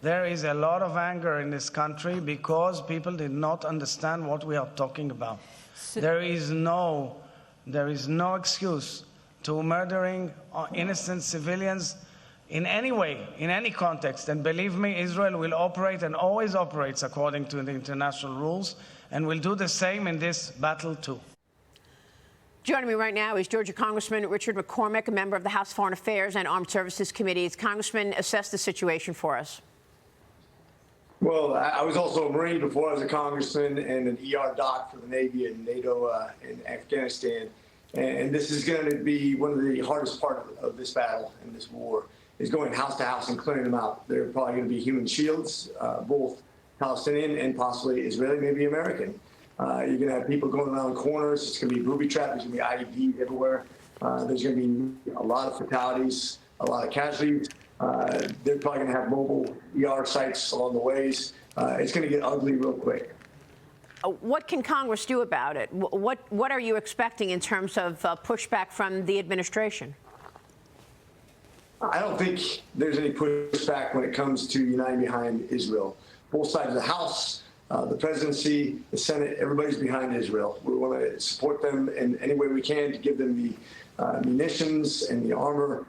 There is a lot of anger in this country because people did not understand what we are talking about. There is no excuse to murdering innocent civilians in any way, in any context. And believe me, Israel will operate and always operates according to the international rules, and will do the same in this battle too. Joining me right now is Georgia Congressman Richard McCormick, a member of the House Foreign Affairs and Armed Services Committees. Congressman, assess the situation for us. Well, I was also a Marine before I was a congressman and an ER doc for the Navy and NATO in Afghanistan. And this is going to be one of the hardest part of this battle and this war, is going house to house and clearing them out. They're probably going to be human shields, both Palestinian and possibly Israeli, maybe American. You're going to have people going around corners. It's going to be booby traps. There's going to be IEDs everywhere. There's going to be a lot of fatalities, a lot of casualties. They're probably going to have mobile ER sites along the ways. It's going to get ugly real quick. What can Congress do about it? What are you expecting in terms of pushback from the administration? I don't think there's any pushback when it comes to uniting behind Israel. Both sides of the House, the presidency, the Senate, everybody's behind Israel. We want to support them in any way we can to give them the munitions and the armor,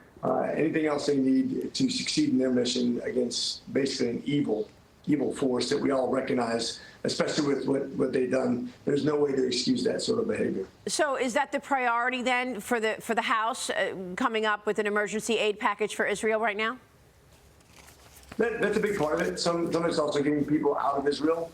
anything else they need to succeed in their mission against basically an evil force that we all recognize, especially with what they've done. There's no way to excuse that sort of behavior. So is that the priority then for the House, coming up with an emergency aid package for Israel right now? That's a big part of it. Some of it's also getting people out of Israel,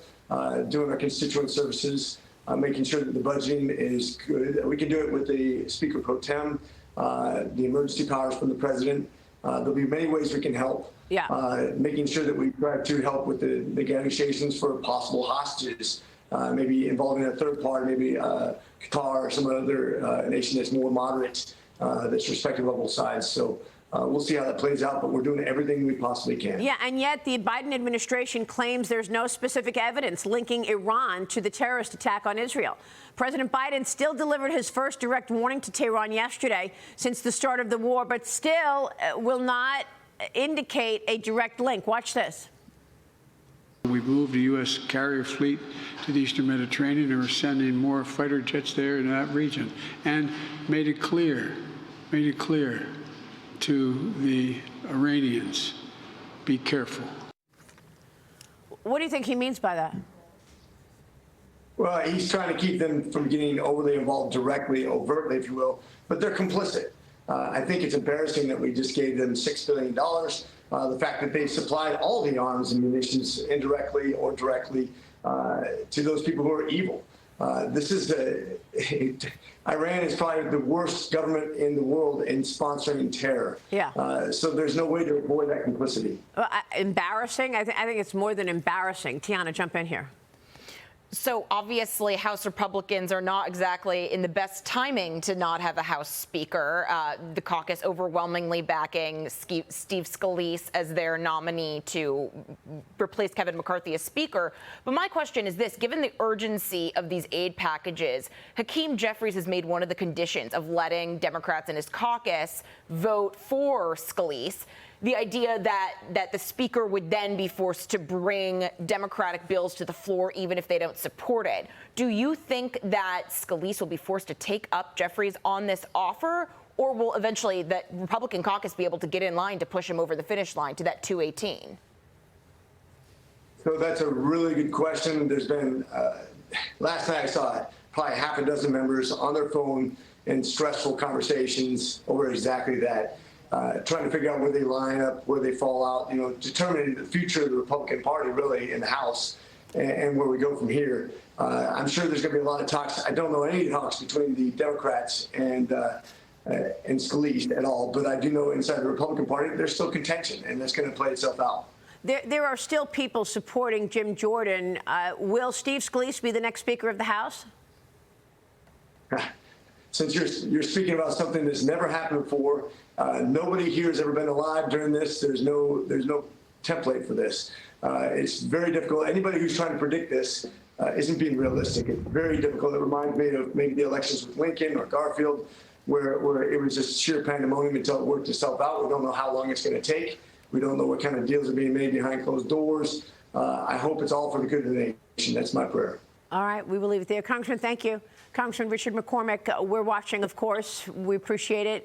doing our constituent services, making sure that the budgeting is good. We can do it with the Speaker Pro Tem, the emergency powers from the President. There'll be many ways we can help. Yeah. Making sure that we try to help with the negotiations for possible hostages, maybe involving a third party, maybe Qatar or some other nation that's more moderate, that's respectful of both sides. So we'll see how that plays out, but we're doing everything we possibly can. Yeah, and yet the Biden administration claims there's no specific evidence linking Iran to the terrorist attack on Israel. President Biden still delivered his first direct warning to Tehran yesterday since the start of the war, but still will not indicate a direct link. Watch this. We've moved the U.S. carrier fleet to the Eastern Mediterranean, and we're sending more fighter jets there in that region, and made it clear to the Iranians, be careful. What do you think he means by that? Well, he's trying to keep them from getting overly involved directly, overtly, if you will, but they're complicit. I think it's embarrassing that we just gave them $6 billion. The fact that they supplied all the arms and munitions indirectly or directly to those people who are evil. Iran is probably the worst government in the world in sponsoring terror. Yeah. So there's no way to avoid that complicity. Embarrassing? I think it's more than embarrassing. Tiana, jump in here. So obviously, House Republicans are not exactly in the best timing to not have a House Speaker. The caucus overwhelmingly backing Steve Scalise as their nominee to replace Kevin McCarthy as Speaker. But my question is this: given the urgency of these aid packages, Hakeem Jeffries has made one of the conditions of letting Democrats in his caucus vote for Scalise the idea that the Speaker would then be forced to bring Democratic bills to the floor even if they don't support it. Do you think that Scalise will be forced to take up Jeffries on this offer, or will eventually the Republican caucus be able to get in line to push him over the finish line to that 218? So that's a really good question. There's been, last night I saw it, probably half a dozen members on their phone in stressful conversations over exactly that. Trying to figure out where they line up, where they fall out, determining the future of the Republican Party really in the House and where we go from here. I'm sure there's going to be a lot of talks. I don't know any talks between the Democrats and Scalise at all, but I do know inside the Republican Party there's still contention, and that's going to play itself out. There are still people supporting Jim Jordan. Will Steve Scalise be the next Speaker of the House? Since you're speaking about something that's never happened before, nobody here has ever been alive during this. There's no template for this. It's very difficult. Anybody who's trying to predict this isn't being realistic. It's very difficult. It reminds me of maybe the elections with Lincoln or Garfield, where it was just sheer pandemonium until it worked itself out. We don't know how long it's going to take. We don't know what kind of deals are being made behind closed doors. I hope it's all for the good of the nation. That's my prayer. All right, we will leave it there. Congressman, thank you. Congressman Richard McCormick, we're watching, of course. We appreciate it.